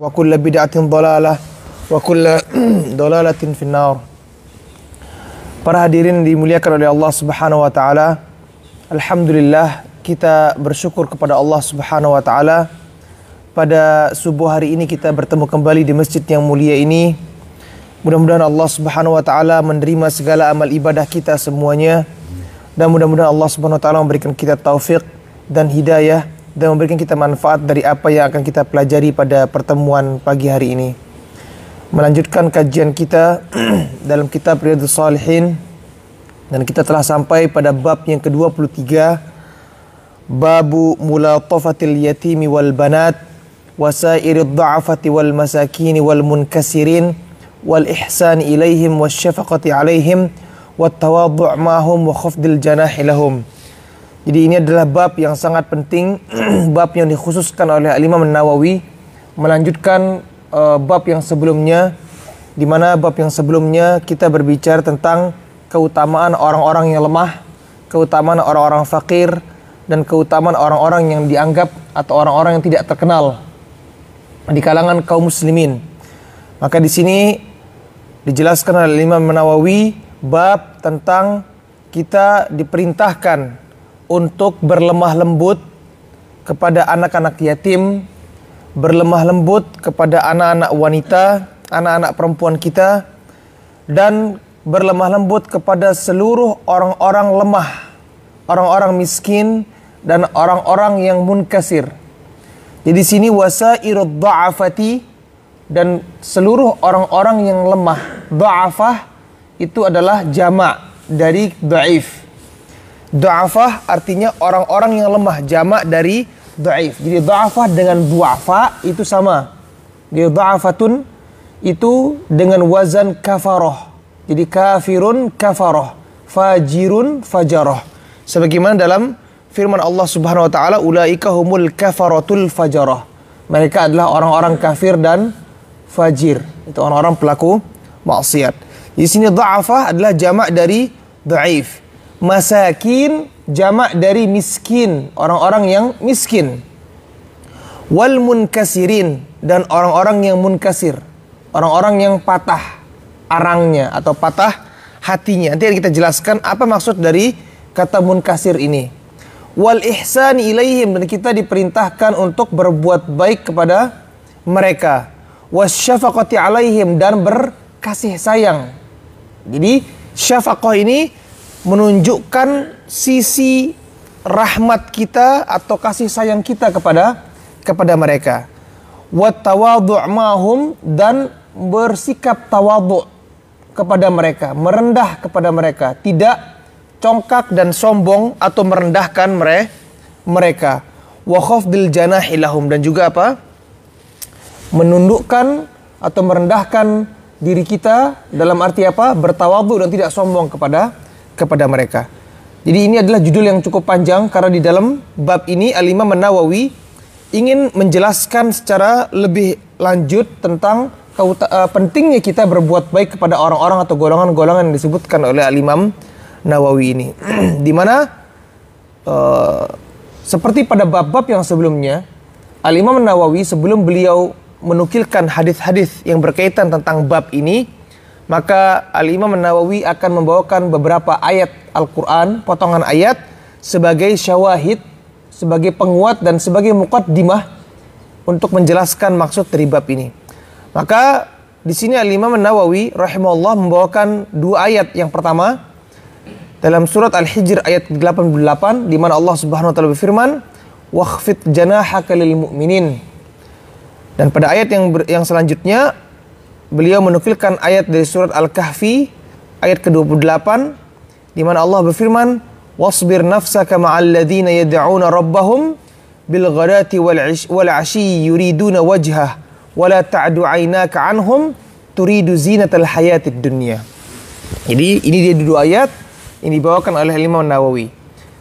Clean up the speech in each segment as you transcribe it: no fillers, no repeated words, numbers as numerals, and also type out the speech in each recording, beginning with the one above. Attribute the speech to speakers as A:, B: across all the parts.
A: wa kullu bid'atin dhalalah wa kullu dhalalatin finnar. Para hadirin dimuliakan oleh Allah Subhanahu wa taala. Alhamdulillah, kita bersyukur kepada Allah Subhanahu wa taala. Pada subuh hari ini kita bertemu kembali di masjid yang mulia ini. Mudah-mudahan Allah Subhanahu wa taala menerima segala amal ibadah kita semuanya, dan mudah-mudahan Allah Subhanahu wa taala memberikan kita taufik dan hidayah dan memberikan kita manfaat dari apa yang akan kita pelajari pada pertemuan pagi hari ini. Melanjutkan kajian kita dalam kitab Riyadhus Shalihin, dan kita telah sampai pada bab yang ke-23, babu mulatafatil yatimi wal banat wasairid dha'afati wal masakini wal munkasirin wal ihsan ilaihim wasyafaqati alaihim wat tawadhu' ma'hum wa khafdil janahi lahum. Jadi ini adalah bab yang sangat penting, bab yang dikhususkan oleh Imam Nawawi, melanjutkan bab yang sebelumnya, di mana bab yang sebelumnya kita berbicara tentang keutamaan orang-orang yang lemah, keutamaan orang-orang fakir, dan keutamaan orang-orang yang dianggap atau orang-orang yang tidak terkenal di kalangan kaum muslimin. Maka di sini dijelaskan oleh Imam Nawawi bab tentang kita diperintahkan untuk berlemah lembut kepada anak-anak yatim, berlemah lembut kepada anak-anak wanita, anak-anak perempuan kita, dan berlemah lembut kepada seluruh orang-orang lemah, orang-orang miskin, dan orang-orang yang munkasir. Jadi di sini wasairud dha'afati, dan seluruh orang-orang yang lemah. Dha'afah itu adalah jamak dari dhaif. Dha'afah artinya orang-orang yang lemah, jamak dari dhaif. Jadi dha'afah dengan du'afa itu sama. Jadi dha'afatun itu dengan wazan kafarah. Jadi kafirun kafarah, fajirun fajarah. Sebagaimana dalam firman Allah Subhanahu wa taala, ulaika humul kafaratul fajarah. Mereka adalah orang-orang kafir dan fajir. Itu orang-orang pelaku maksiat. Di sini dha'afah adalah jamak dari dhaif. Masakin jamak dari miskin, orang-orang yang miskin. Wal munkasirin, dan orang-orang yang munkasir, orang-orang yang patah arangnya atau patah hatinya. Nanti kita jelaskan apa maksud dari kata munkasir ini. Wal ihsan ilaihim, dan kita diperintahkan untuk berbuat baik kepada mereka. Wasyafaqati alaihim, dan berkasih sayang. Jadi syafaqah ini menunjukkan sisi rahmat kita atau kasih sayang kita kepada mereka. Wat tawadhu' ma'hum, dan bersikap tawadhu' kepada mereka, merendah kepada mereka, tidak congkak dan sombong atau merendahkan mereka. Wa khafdil janahi lahum, dan juga apa? Menundukkan atau merendahkan diri kita, dalam arti apa? Bertawadhu dan tidak sombong kepada mereka. Jadi ini adalah judul yang cukup panjang, karena di dalam bab ini Al-Imam Nawawi ingin menjelaskan secara lebih lanjut tentang pentingnya kita berbuat baik kepada orang-orang atau golongan-golongan yang disebutkan oleh Al-Imam Nawawi ini. Dimana seperti pada bab-bab yang sebelumnya, Al-Imam Nawawi sebelum beliau menukilkan hadis-hadis yang berkaitan tentang bab ini, maka Al-Imam Nawawi akan membawakan beberapa ayat Al-Quran, potongan ayat, sebagai syawahid, sebagai penguat dan sebagai muqaddimah untuk menjelaskan maksud dari bab ini. Maka di sini Al-Imam Nawawi rahimahullah membawakan dua ayat. Yang pertama dalam surat Al-Hijr ayat 88, di mana Allah Subhanahu wa taala berfirman, "Wakhfid janahaka lil mu'minin." Dan pada ayat yang selanjutnya beliau menukilkan ayat dari surat Al-Kahfi ayat ke-28, di mana Allah berfirman, "Wasbir nafsaka ma'al ladzina yad'una rabbahum bil ghadati wal 'ashyi yuriduna wajhah wa la ta'du 'ainaka 'anhum turidu zinatal hayatid dunya." Jadi ini dia dua ayat yang dibawakan oleh Imam Nawawi.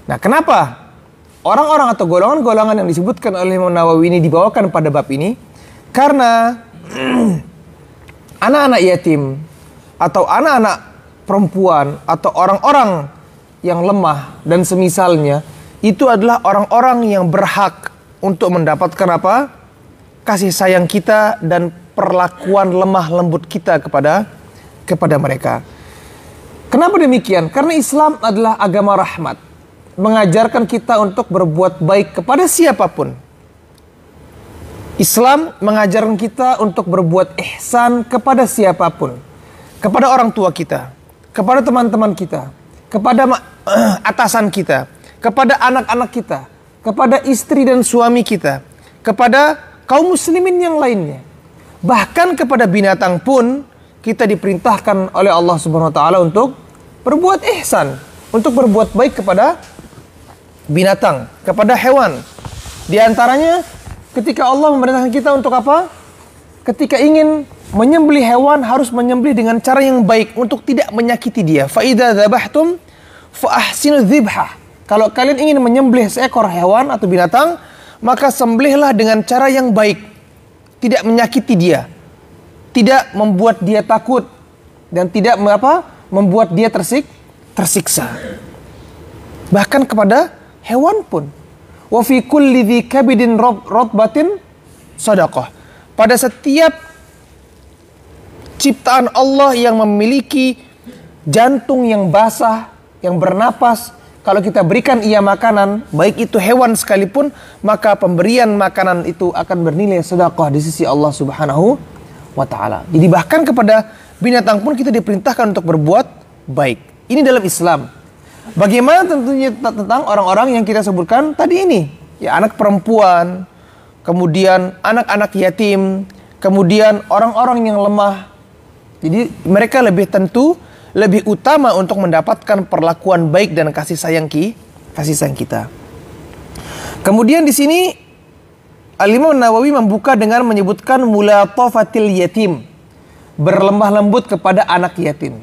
A: Nah, kenapa orang-orang atau golongan-golongan yang disebutkan oleh Imam Nawawi ini dibawakan pada bab ini? Karena anak-anak yatim atau anak-anak perempuan atau orang-orang yang lemah dan semisalnya, itu adalah orang-orang yang berhak untuk mendapatkan apa? kasih sayang kita dan perlakuan lemah lembut kita kepada mereka. Kenapa demikian? Karena Islam adalah agama rahmat, mengajarkan kita untuk berbuat baik kepada siapapun. Islam mengajarkan kita untuk berbuat ihsan kepada siapapun, kepada orang tua kita, kepada teman-teman kita, kepada atasan kita, kepada anak-anak kita, kepada istri dan suami kita, kepada kaum muslimin yang lainnya. Bahkan kepada binatang pun kita diperintahkan oleh Allah Subhanahu wa taala untuk berbuat ihsan, untuk berbuat baik kepada binatang, kepada hewan. Di antaranya ketika Allah memerintahkan kita untuk apa? Ketika ingin menyembelih hewan harus menyembelih dengan cara yang baik untuk tidak menyakiti dia. Fa idza dzabhtum fa ahsinu dzibhah. Kalau kalian ingin menyembelih seekor hewan atau binatang, maka sembelihlah dengan cara yang baik. Tidak menyakiti dia. Tidak membuat dia takut dan tidak membuat dia tersiksa. Bahkan kepada hewan pun. Wa fi kulli dzi kabidin ratbatin shadaqah. Pada setiap ciptaan Allah yang memiliki jantung yang basah, yang bernapas, kalau kita berikan ia makanan, baik itu hewan sekalipun, maka pemberian makanan itu akan bernilai sedekah di sisi Allah Subhanahu wa taala. Jadi bahkan kepada binatang pun kita diperintahkan untuk berbuat baik. Ini dalam Islam. Bagaimana tentunya tentang orang-orang yang kita sebutkan tadi ini, ya, anak perempuan, kemudian anak-anak yatim, kemudian orang-orang yang lemah. Jadi mereka lebih utama untuk mendapatkan perlakuan baik dan kasih sayang kita. Kemudian di sini Al-Imam Nawawi membuka dengan menyebutkan mulatafatil yatim, berlemah lembut kepada anak yatim.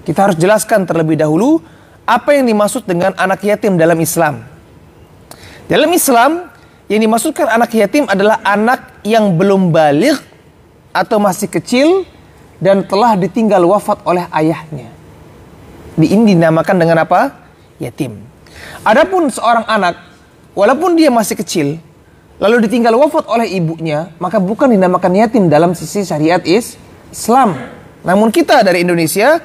A: Kita harus jelaskan terlebih dahulu apa yang dimaksud dengan anak yatim dalam Islam. Dalam Islam, yang dimaksudkan anak yatim adalah anak yang belum baligh atau masih kecil dan telah ditinggal wafat oleh ayahnya. Ini dinamakan dengan apa? Yatim. Adapun seorang anak, walaupun dia masih kecil, lalu ditinggal wafat oleh ibunya, maka bukan dinamakan yatim dalam sisi syariat Islam. Namun kita dari Indonesia,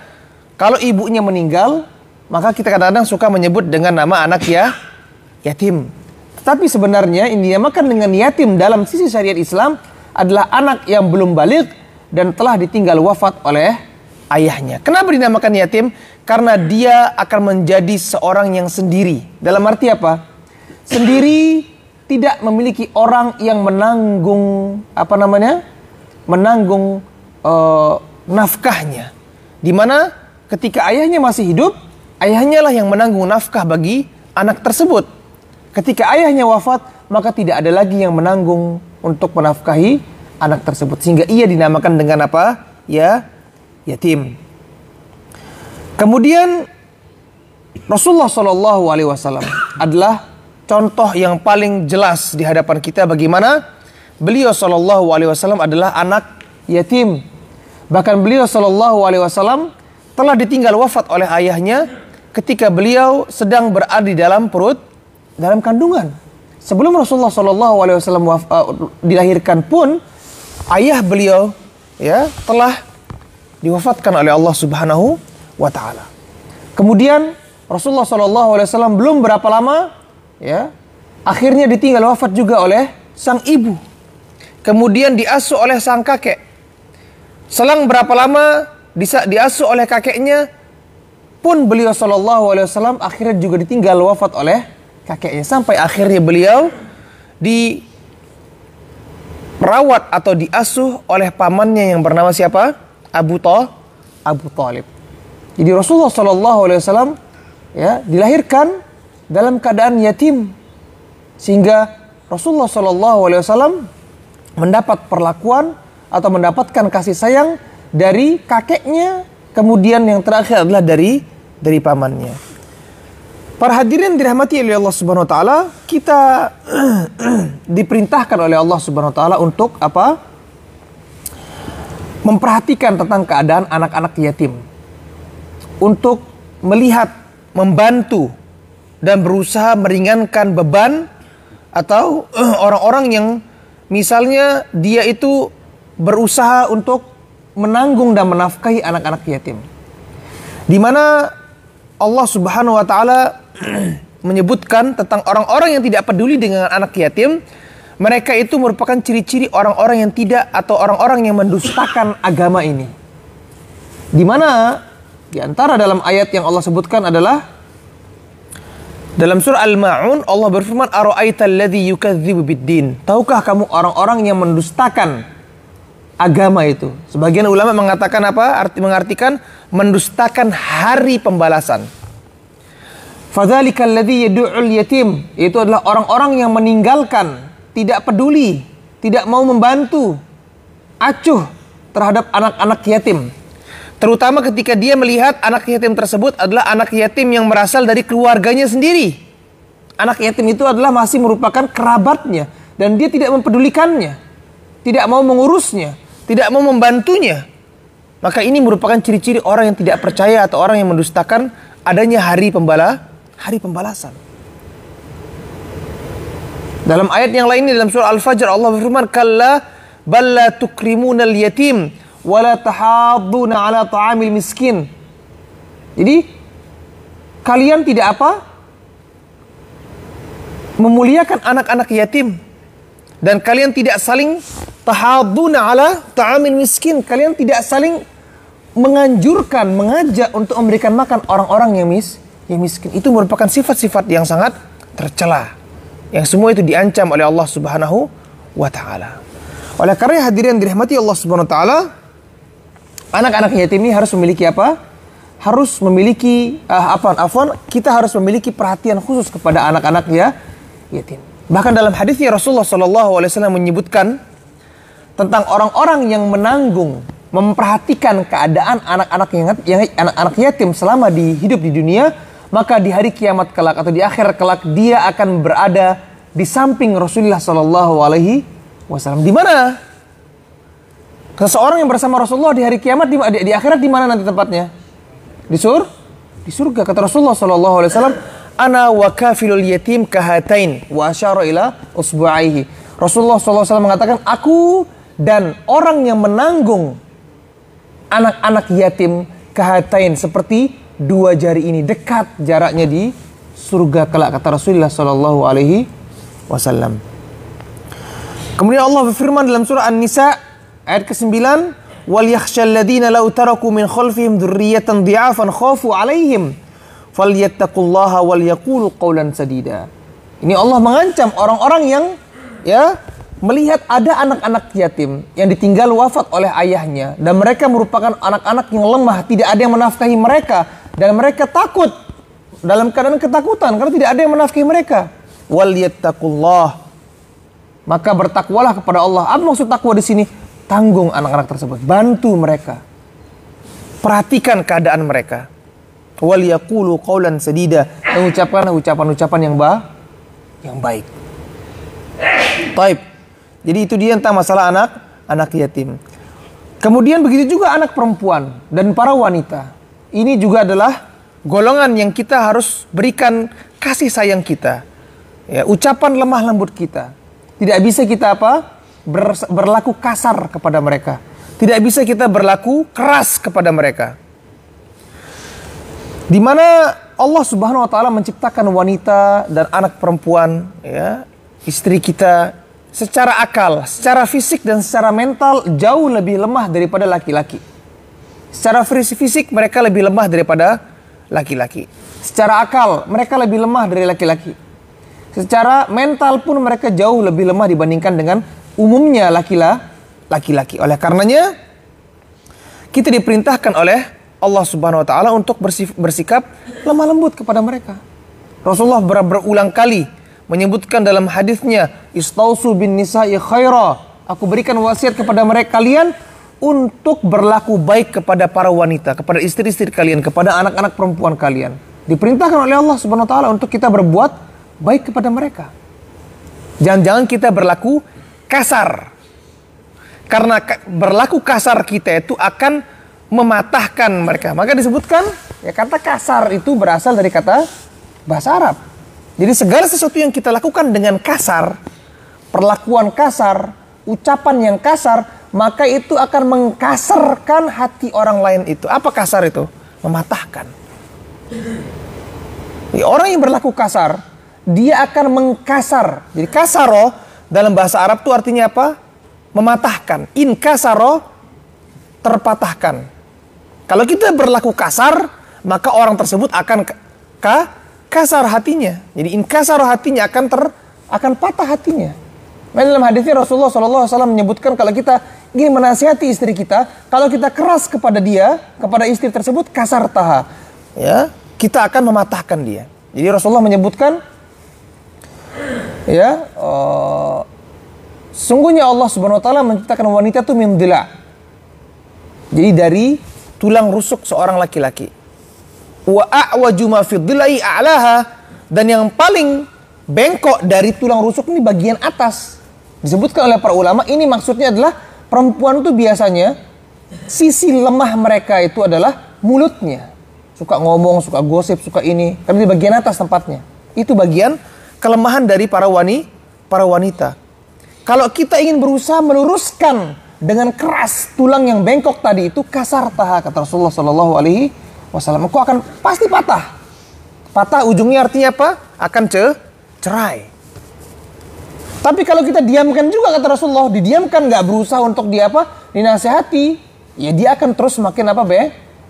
A: kalau ibunya meninggal, maka kita kadang-kadang suka menyebut dengan nama anak yatim. Tetapi sebenarnya yang dinamakan dengan yatim dalam sisi syariat Islam adalah anak yang belum baligh dan telah ditinggal wafat oleh ayahnya. Kenapa dinamakan yatim? Karena dia akan menjadi seorang yang sendiri. Dalam arti apa? Sendiri, tidak memiliki orang yang menanggung nafkahnya. Di mana ketika ayahnya masih hidup, ayahnya lah yang menanggung nafkah bagi anak tersebut. Ketika ayahnya wafat, maka tidak ada lagi yang menanggung untuk menafkahi anak tersebut. Sehingga ia dinamakan dengan apa? Yatim. Kemudian Rasulullah SAW adalah contoh yang paling jelas di hadapan kita bagaimana beliau SAW adalah anak yatim. Bahkan beliau SAW telah ditinggal wafat oleh ayahnya ketika beliau sedang berada di dalam kandungan. Sebelum Rasulullah SAW dilahirkan pun, ayah beliau telah diwafatkan oleh Allah Subhanahu wa taala. Kemudian Rasulullah SAW belum berapa lama akhirnya ditinggal wafat juga oleh sang ibu. Kemudian diasuh oleh sang kakek. Selang berapa lama diasuh oleh kakeknya pun beliau SAW akhirnya juga ditinggal wafat oleh kakeknya. Sampai akhirnya beliau dirawat atau diasuh oleh pamannya yang bernama siapa? Abu Thalib. Jadi Rasulullah SAW dilahirkan dalam keadaan yatim, sehingga Rasulullah SAW mendapat perlakuan atau mendapatkan kasih sayang dari kakeknya, kemudian yang terakhir adalah dari pamannya. Para hadirin dirahmati oleh Allah Subhanahu wa taala, kita diperintahkan oleh Allah Subhanahu wa taala untuk apa? Memperhatikan tentang keadaan anak-anak yatim. Untuk melihat, membantu dan berusaha meringankan beban atau orang-orang yang misalnya dia itu berusaha untuk menanggung dan menafkahi anak-anak yatim. Di mana Allah Subhanahu wa taala menyebutkan tentang orang-orang yang tidak peduli dengan anak yatim, mereka itu merupakan ciri-ciri orang-orang yang tidak atau orang-orang yang mendustakan agama ini. Di mana di antara dalam ayat yang Allah sebutkan adalah dalam surah Al-Ma'un, Allah berfirman, "Ara'aital ladzi yukadzibu bid-din?" Tahukah kamu orang-orang yang mendustakan agama itu? Sebagian ulama mengatakan apa? Mengartikan mendustakan hari pembalasan. Fadzalikal ladzi yad'ul yatim, itu adalah orang-orang yang meninggalkan, tidak peduli, tidak mau membantu, acuh terhadap anak-anak yatim. Terutama ketika dia melihat anak yatim tersebut adalah anak yatim yang berasal dari keluarganya sendiri. Anak yatim itu adalah masih merupakan kerabatnya dan dia tidak mempedulikannya, tidak mau mengurusnya, tidak mau membantunya. Maka ini merupakan ciri-ciri orang yang tidak percaya atau orang yang mendustakan adanya hari pembalasan. Dalam ayat yang lain dalam surah Al-Fajr Allah berfirman, "Kalla bal la tukrimunal yatim wala tahadduna ala ta'amil miskin." Jadi kalian tidak apa? Memuliakan anak-anak yatim, dan kalian tidak saling tahadduna ala ta'amil miskin. Kalian tidak saling menganjurkan, mengajak untuk memberikan makan orang-orang yang miskin. Itu merupakan sifat-sifat yang sangat tercela, yang semua itu diancam oleh Allah Subhanahu wa taala. Oleh karena hadirin dirahmati Allah Subhanahu wa taala, anak-anak yatim ini harus memiliki apa? Harus memiliki kita harus memiliki perhatian khusus kepada anak-anak yatim. Bahkan dalam hadisnya Rasulullah SAW menyebutkan tentang orang-orang yang menanggung, memperhatikan keadaan anak-anak yatim selama hidup di dunia, maka di hari kiamat kelak atau di akhir kelak dia akan berada di samping Rasulullah SAW. Di mana? Seseorang yang bersama Rasulullah di hari kiamat di akhirat di mana nanti tempatnya? Di surga. Kata Rasulullah SAW, "Ana wa kafilul yatim kahatain," wa asyara ila usbu'aihi. Rasulullah SAW mengatakan, aku dan orang yang menanggung anak-anak yatim kahatain, seperti dua jari ini, dekat jaraknya di surga kelak, kata Rasulullah SAW. Kemudian Allah berfirman dalam surah An-Nisa ayat ke-9, "Wal yakhshal ladzina law taraku min khalfihim dzurriyyatan dhi'afan khafu 'alaihim falyattaqullaha wal yaqulu qawlan sadida." Ini Allah mengancam orang-orang yang melihat ada anak-anak yatim yang ditinggal wafat oleh ayahnya dan mereka merupakan anak-anak yang lemah, tidak ada yang menafkahi mereka dan mereka takut, dalam keadaan ketakutan karena tidak ada yang menafkahi mereka. Wal yattaqullah, maka bertakwalah kepada Allah. Apa maksud takwa di sini? Tanggung anak-anak tersebut, bantu mereka, perhatikan keadaan mereka. Wal yaqulu qawlan sadida, mengucapkan ucapan-ucapan yang baik. Taib. Jadi itu dia tentang masalah anak yatim. Kemudian begitu juga anak perempuan dan para wanita. Ini juga adalah golongan yang kita harus berikan kasih sayang kita. Ya, ucapan lemah lembut kita. Tidak bisa kita berlaku kasar kepada mereka. Tidak bisa kita berlaku keras kepada mereka. Di mana Allah Subhanahu wa taala menciptakan wanita dan anak perempuan, istri kita, secara akal, secara fisik dan secara mental jauh lebih lemah daripada laki-laki. Secara fisik mereka lebih lemah daripada laki-laki. Secara akal mereka lebih lemah dari laki-laki. Secara mental pun mereka jauh lebih lemah dibandingkan dengan umumnya laki-laki. Oleh karenanya kita diperintahkan oleh Allah Subhanahu wa taala untuk bersikap lemah lembut kepada mereka. Rasulullah berulang kali menyebutkan dalam hadisnya, "Istausu bin nisa'i khaira." Aku berikan wasiat kepada mereka kalian untuk berlaku baik kepada para wanita, kepada istri-istri kalian, kepada anak-anak perempuan kalian. Diperintahkan oleh Allah Subhanahu wa taala untuk kita berbuat baik kepada mereka. Jangan-jangan kita berlaku kasar. Karena berlaku kasar kita itu akan mematahkan mereka. Maka disebutkan, kata kasar itu berasal dari kata bahasa Arab. Jadi segala sesuatu yang kita lakukan dengan kasar, perlakuan kasar, ucapan yang kasar, maka itu akan mengkasarkan hati orang lain itu. Apa kasar itu? Mematahkan. Orang yang berlaku kasar, dia akan mengkasar. Jadi kasaro dalam bahasa Arab itu artinya apa? Mematahkan. In kasaro, terpatahkan. Kalau kita berlaku kasar, maka orang tersebut akan kasar hatinya. Jadi in kasaro hatinya akan patah hatinya. Dalam hadisnya Rasulullah SAW menyebutkan kalau kita ingin menasihati istri kita, kalau kita keras kepada dia, kepada istri tersebut, kasar taha, ya, kita akan mematahkan dia. Jadi Rasulullah menyebutkan, ya, sungguhnya Allah Subhanahu Wa Taala menciptakan wanita itu min dila. Jadi dari tulang rusuk seorang laki-laki. Wa a'waju ma fi dhilai a'laha, dan yang paling bengkok dari tulang rusuk ini bagian atas. Disebutkan oleh para ulama, ini maksudnya adalah perempuan itu biasanya sisi lemah mereka itu adalah mulutnya. Suka ngomong, suka gosip, suka ini. Karena di bagian atas tempatnya. Itu bagian kelemahan dari para wanita. Kalau kita ingin berusaha meluruskan dengan keras tulang yang bengkok tadi itu, kasar taha, kata Rasulullah SAW, engkau akan pasti patah. Patah ujungnya artinya apa? Akan cerai. Tapi kalau kita diamkan juga, kata Rasulullah, didiamkan, nggak berusaha untuk dia apa? Dinasihati, ya dia akan terus semakin apa?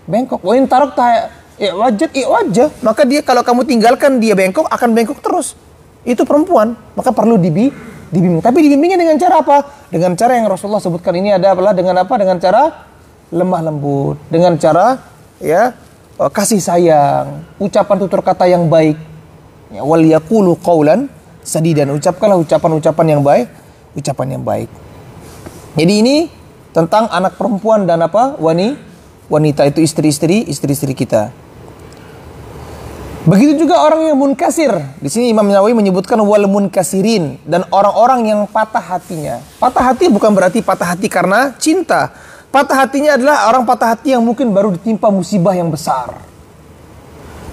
A: Bengkok. Wa in tarakta i'wajah. Maka dia, kalau kamu tinggalkan dia bengkok, akan bengkok terus. Itu perempuan, maka perlu dibimbing. Tapi dibimbingnya dengan cara apa? Dengan cara yang Rasulullah sebutkan ini adalah dengan apa? Dengan cara lemah lembut, dengan cara kasih sayang, ucapan tutur kata yang baik. Ya, wal yaqulu qaulan sadidan, ucapkanlah ucapan-ucapan yang baik. Jadi ini tentang anak perempuan dan apa? Wanita itu istri-istri kita. Begitu juga orang yang munkasir. Di sini Imam Nawawi menyebutkan wal munkasirin, dan orang-orang yang patah hatinya. Patah hati bukan berarti patah hati karena cinta. Patah hatinya adalah orang patah hati yang mungkin baru ditimpa musibah yang besar.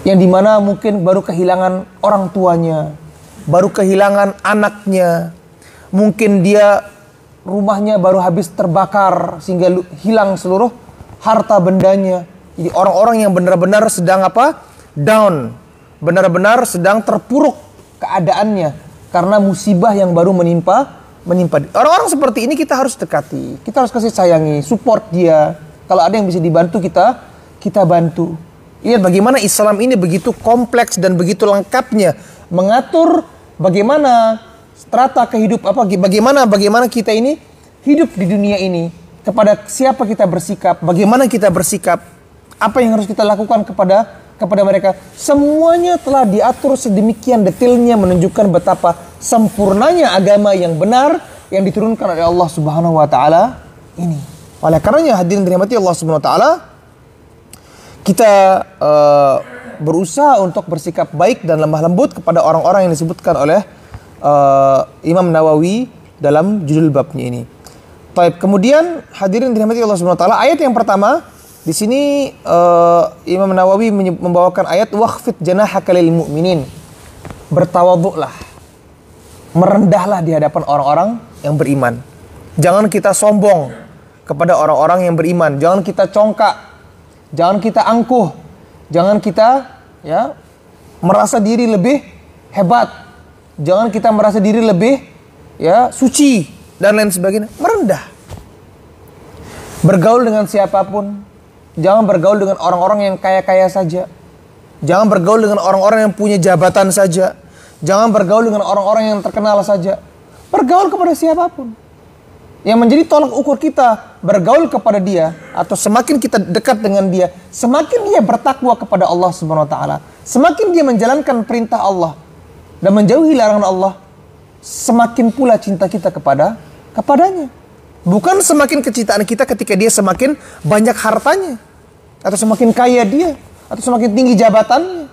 A: Yang dimana mungkin baru kehilangan orang tuanya, baru kehilangan anaknya. Mungkin dia rumahnya baru habis terbakar sehingga hilang seluruh harta bendanya. Jadi orang-orang yang benar-benar sedang down, benar-benar sedang terpuruk keadaannya karena musibah yang baru menimpa. Orang-orang seperti ini kita harus dekati, kita harus kasih sayangi, support dia. Kalau ada yang bisa dibantu, kita bantu. Lihat bagaimana Islam ini begitu kompleks dan begitu lengkapnya mengatur bagaimana strata kehidupan, bagaimana kita ini hidup di dunia ini, kepada siapa kita bersikap, bagaimana kita bersikap, apa yang harus kita lakukan kepada mereka. Semuanya telah diatur sedemikian detailnya, menunjukkan betapa sempurnanya agama yang benar yang diturunkan oleh Allah Subhanahu wa taala ini. Oleh karenanya hadirin dirahmati Allah Subhanahu wa taala, kita berusaha untuk bersikap baik dan lemah lembut kepada orang-orang yang disebutkan oleh Imam Nawawi dalam judul babnya ini. Baik, kemudian hadirin dirahmati Allah Subhanahu wa taala, ayat yang pertama di sini Imam Nawawi membawakan ayat waqfid janahaka lil mu'minin. Bertawadhu'lah, merendahlah di hadapan orang-orang yang beriman. Jangan kita sombong kepada orang-orang yang beriman, jangan kita congkak, jangan kita angkuh, jangan kita merasa diri lebih hebat, jangan kita merasa diri lebih suci dan lain sebagainya. Merendah. Bergaul dengan siapapun, jangan bergaul dengan orang-orang yang kaya-kaya saja. Jangan bergaul dengan orang-orang yang punya jabatan saja. Jangan bergaul dengan orang-orang yang terkenal saja. Bergaul kepada siapapun. Yang menjadi tolak ukur kita bergaul kepada dia, atau semakin kita dekat dengan dia, semakin dia bertakwa kepada Allah Subhanahu wa taala, semakin dia menjalankan perintah Allah dan menjauhi larangan Allah, semakin pula cinta kita kepadanya. Bukan semakin kecintaan kita ketika dia semakin banyak hartanya, atau semakin kaya dia, atau semakin tinggi jabatannya.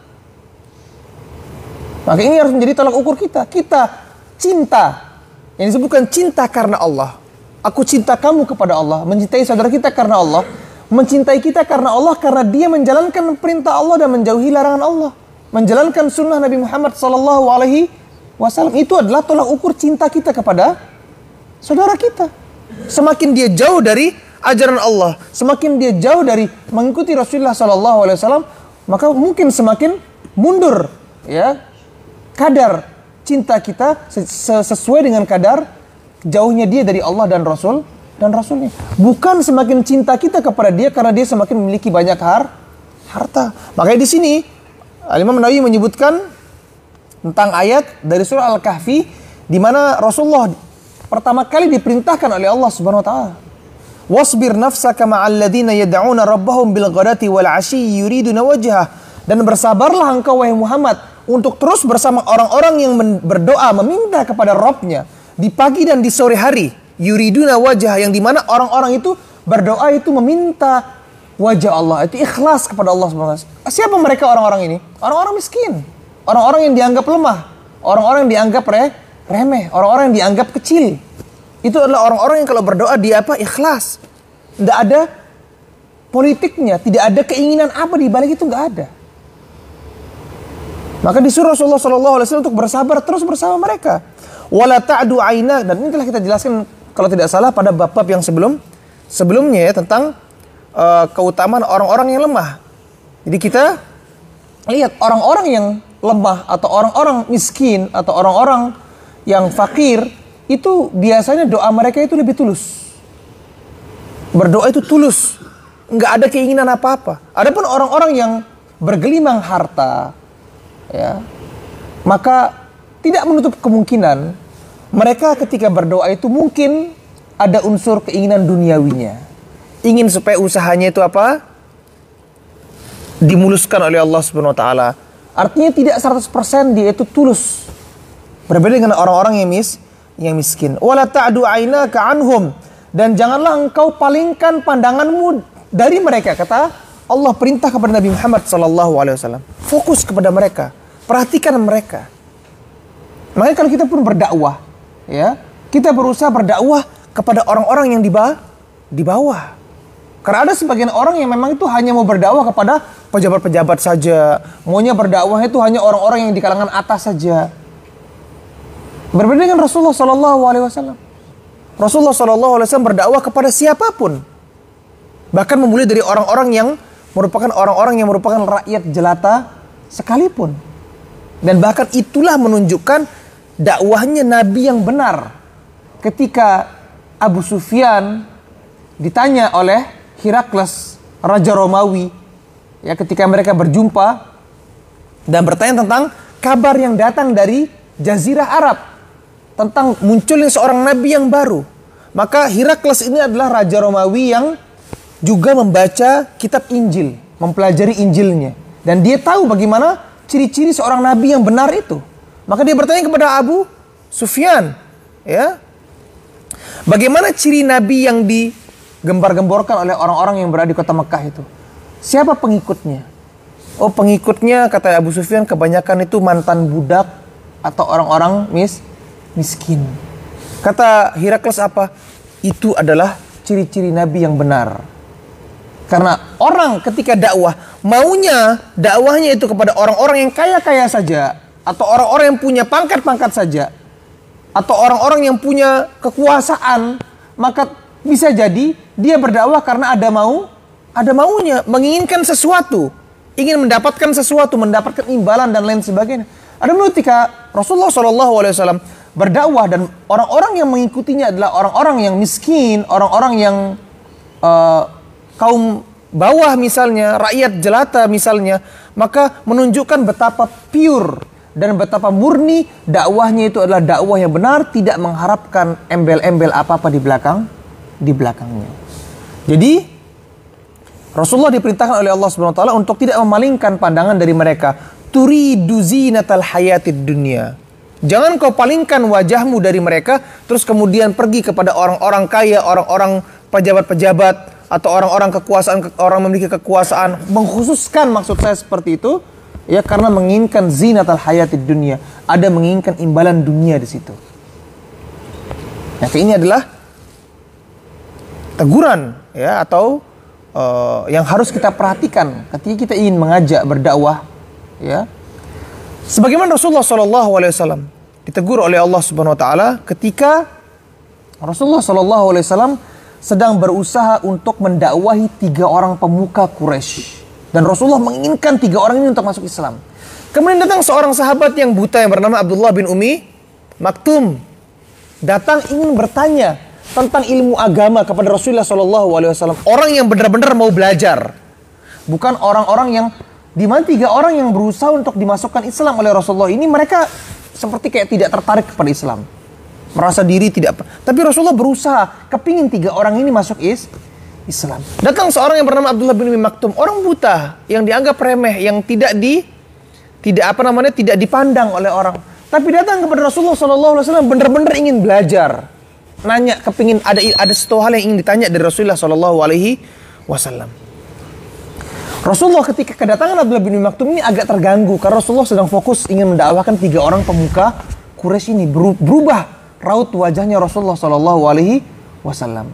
A: Maka ini harus menjadi tolak ukur kita. Kita cinta, yang disebutkan cinta karena Allah. Aku cinta kamu kepada Allah, mencintai saudara kita karena Allah, mencintai kita karena Allah, karena dia menjalankan perintah Allah dan menjauhi larangan Allah, menjalankan sunnah Nabi Muhammad SAW wasallam. Itu adalah tolak ukur cinta kita kepada saudara kita. Semakin dia jauh dari ajaran Allah, semakin dia jauh dari mengikuti Rasulullah SAW, maka mungkin semakin mundur ya kadar cinta kita sesuai dengan kadar jauhnya dia dari Allah dan Rasulnya. Bukan semakin cinta kita kepada dia karena dia semakin memiliki banyak harta. Makanya di sini Imam Nawawi menyebutkan tentang ayat dari surah Al-Kahfi di mana Rasulullah pertama kali diperintahkan oleh Allah Subhanahu wa taala, "Wasbir nafsaka ma'al ladzina yad'una rabbahum bil ghadati wal 'ashyi yuriduna wajhah." Dan bersabarlah engkau wahai Muhammad untuk terus bersama orang-orang yang berdoa meminta kepada Rabb-nya di pagi dan di sore hari. Yuriduna wajhah, yang dimana orang-orang itu berdoa itu meminta wajah Allah, itu ikhlas kepada Allah Subhanahu wa taala. Siapa mereka orang-orang ini? Orang-orang miskin, orang-orang yang dianggap lemah, orang-orang yang dianggap remeh, orang-orang yang dianggap kecil. Itu adalah orang-orang yang kalau berdoa dia apa? Ikhlas. Tidak ada politiknya, tidak ada keinginan apa di balik itu, nggak ada. Maka disuruh Rasulullah SAW untuk bersabar terus bersama mereka. Wala ta'du aina, dan ini telah kita jelaskan kalau tidak salah pada bab-bab yang sebelumnya ya, tentang keutamaan orang-orang yang lemah. Jadi kita lihat orang-orang yang lemah atau orang-orang miskin atau orang-orang yang fakir itu biasanya doa mereka itu lebih tulus. Berdoa itu tulus, nggak ada keinginan apa-apa. Adapun orang-orang yang bergelimang harta, ya, maka tidak menutup kemungkinan mereka ketika berdoa itu mungkin ada unsur keinginan duniawinya. Ingin supaya usahanya itu apa? Dimuluskan oleh Allah Subhanahu wa taala. Artinya tidak 100% dia itu tulus. Berbeda dengan orang-orang yang miskin. Wala ta'du ainaka anhum, dan janganlah engkau palingkan pandanganmu dari mereka. Kata Allah perintah kepada Nabi Muhammad SAW. Fokus kepada mereka, perhatikan mereka. Makanya kalau kita pun berdakwah, ya, kita berusaha berdakwah kepada orang-orang yang di bawah. Karena ada sebagian orang yang memang itu hanya mau berdakwah kepada pejabat-pejabat saja, maunya berdakwah itu hanya orang-orang yang di kalangan atas saja. Berbeda dengan Rasulullah SAW. Rasulullah SAW berdakwah kepada siapapun, bahkan memulai dari orang-orang yang merupakan rakyat jelata sekalipun. Dan bahkan itulah menunjukkan dakwahnya Nabi yang benar. Ketika Abu Sufyan ditanya oleh Herakles, Raja Romawi, ya, ketika mereka berjumpa dan bertanya tentang kabar yang datang dari Jazirah Arab tentang munculnya seorang nabi yang baru. Maka Herakles ini adalah Raja Romawi yang juga membaca kitab Injil, mempelajari Injilnya, dan dia tahu bagaimana ciri-ciri seorang nabi yang benar itu. Maka dia bertanya kepada Abu Sufyan, ya, bagaimana ciri nabi yang digembar-gemborkan oleh orang-orang yang berada di kota Mekah itu? Siapa pengikutnya? Oh, pengikutnya, kata Abu Sufyan, kebanyakan itu mantan budak atau orang-orang miskin. Kata Herakles apa? Itu adalah ciri-ciri nabi yang benar. Karena orang ketika dakwah, maunya dakwahnya itu kepada orang-orang yang kaya-kaya saja, atau orang-orang yang punya pangkat-pangkat saja, atau orang-orang yang punya kekuasaan, maka bisa jadi dia berdakwah karena ada maunya, menginginkan sesuatu, ingin mendapatkan sesuatu, mendapatkan imbalan dan lain sebagainya. Ada ketika Rasulullah SAW berdakwah dan orang-orang yang mengikutinya adalah orang-orang yang miskin, orang-orang yang kaum bawah misalnya, rakyat jelata misalnya, maka menunjukkan betapa pure dan betapa murni dakwahnya itu adalah dakwah yang benar, tidak mengharapkan embel-embel apa-apa di belakangnya. Jadi Rasulullah diperintahkan oleh Allah Subhanahu wa taala untuk tidak memalingkan pandangan dari mereka. Turidu zinatal hayatid dunya. Jangan kau palingkan wajahmu dari mereka terus kemudian pergi kepada orang-orang kaya, orang-orang pejabat-pejabat atau orang-orang kekuasaan, orang memiliki kekuasaan. Mengkhususkan maksud saya seperti itu, ya, karena menginginkan zinatal hayatid dunya, ada menginginkan imbalan dunia di situ. Nah, ini adalah teguran, ya, atau yang harus kita perhatikan ketika kita ingin mengajak berdakwah, ya. Sebagaimana Rasulullah SAW ditegur oleh Allah Subhanahu wa taala ketika Rasulullah sallallahu alaihi wasallam sedang berusaha untuk mendakwahi 3 orang pemuka Quraisy. Dan Rasulullah menginginkan 3 orang ini untuk masuk Islam. Kemudian datang seorang sahabat yang buta yang bernama Abdullah bin Umi Maktum. Datang ingin bertanya tentang ilmu agama kepada Rasulullah SAW. Orang yang benar-benar mau belajar. Bukan orang-orang yang, di mana 3 orang yang berusaha untuk dimasukkan Islam oleh Rasulullah ini, mereka seperti kayak tidak tertarik kepada Islam. Merasa diri tidak. Tapi Rasulullah berusaha, kepingin 3 orang ini masuk Islam. Datang seorang yang bernama Abdullah bin Umi Maktum, orang buta yang dianggap remeh, yang tidak dipandang oleh orang. Tapi datang kepada Rasulullah SAW benar-benar ingin belajar, nanya, kepingin ada satu hal yang ingin ditanya dari Rasulullah SAW. Rasulullah ketika kedatangan Abdullah bin Umi Maktum ini agak terganggu karena Rasulullah sedang fokus ingin mendakwahkan 3 orang pemuka Quraisy ini. Berubah raut wajahnya Rasulullah SAW.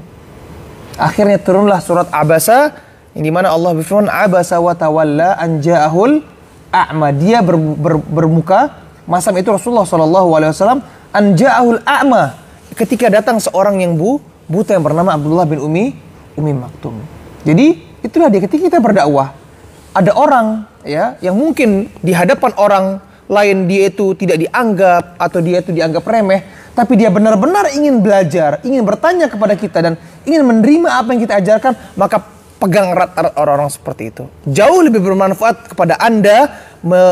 A: Akhirnya turunlah surat Abasa, yang dimana Allah berfirman, Abasa wa tawalla an ja'ahul a'ma. Dia bermuka, masa itu Rasulullah SAW, an ja'ahul a'ma, ketika datang seorang yang buta yang bernama Abdullah bin Umi Maktum. Jadi itulah dia, ketika kita berdakwah, ada orang ya yang mungkin di hadapan orang lain dia itu tidak dianggap atau dia itu dianggap remeh, tapi dia benar-benar ingin belajar, ingin bertanya kepada kita dan ingin menerima apa yang kita ajarkan, maka pegang erat-erat orang-orang seperti itu. Jauh lebih bermanfaat kepada Anda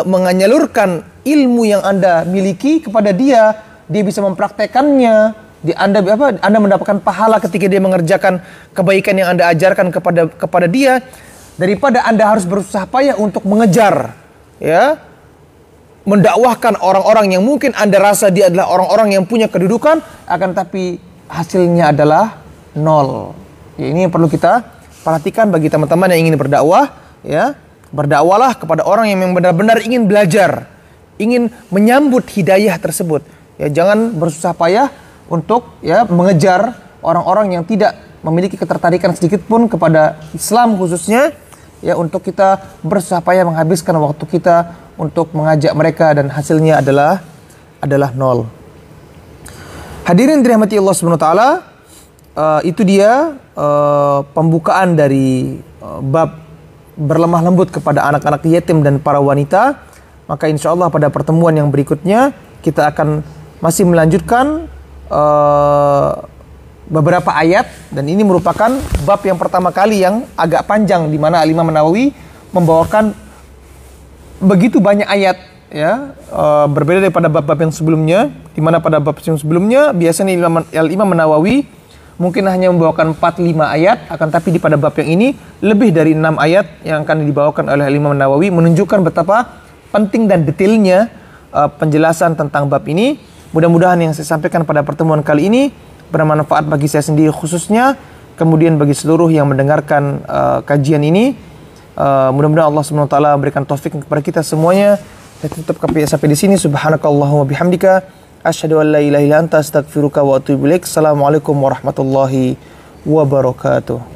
A: menyalurkan ilmu yang Anda miliki kepada dia bisa mempraktekannya. Anda mendapatkan pahala ketika dia mengerjakan kebaikan yang Anda ajarkan kepada dia, daripada Anda harus berusaha payah untuk mengejar, ya, mendakwahkan orang-orang yang mungkin Anda rasa dia adalah orang-orang yang punya kedudukan, akan tapi hasilnya adalah nol. Ya, ini yang perlu kita perhatikan bagi teman-teman yang ingin berdakwah, ya. Berdakwalah kepada orang yang benar-benar ingin belajar, ingin menyambut hidayah tersebut. Ya, jangan bersusah payah untuk ya mengejar orang-orang yang tidak memiliki ketertarikan sedikit pun kepada Islam khususnya, ya, untuk kita bersusah payah menghabiskan waktu kita untuk mengajak mereka dan hasilnya adalah nol. Hadirin dirahmati Allah Subhanahu wa taala, itu dia pembukaan dari bab berlemah lembut kepada anak-anak yatim dan para wanita. Maka insyaallah pada pertemuan yang berikutnya kita akan masih melanjutkan beberapa ayat, dan ini merupakan bab yang pertama kali yang agak panjang di mana Imam Nawawi membawakan begitu banyak ayat, ya, berbeda daripada bab-bab yang sebelumnya, di mana pada bab yang sebelumnya biasanya Imam Nawawi mungkin hanya membawakan 4-5 ayat, akan tapi pada bab yang ini lebih dari 6 ayat yang akan dibawakan oleh Imam Nawawi, menunjukkan betapa penting dan detailnya penjelasan tentang bab ini. Mudah-mudahan yang saya sampaikan pada pertemuan kali ini bermanfaat bagi saya sendiri khususnya, kemudian bagi seluruh yang mendengarkan kajian ini. Mudah-mudahan Allah Subhanahu wa taala memberikan taufik kepada kita semuanya. Saya tutup sampai di sini. Subhanakallahumma bihamdika asyhadu an la ilaha illa anta astaghfiruka wa atubu ilaik. Assalamualaikum warahmatullahi wabarakatuh.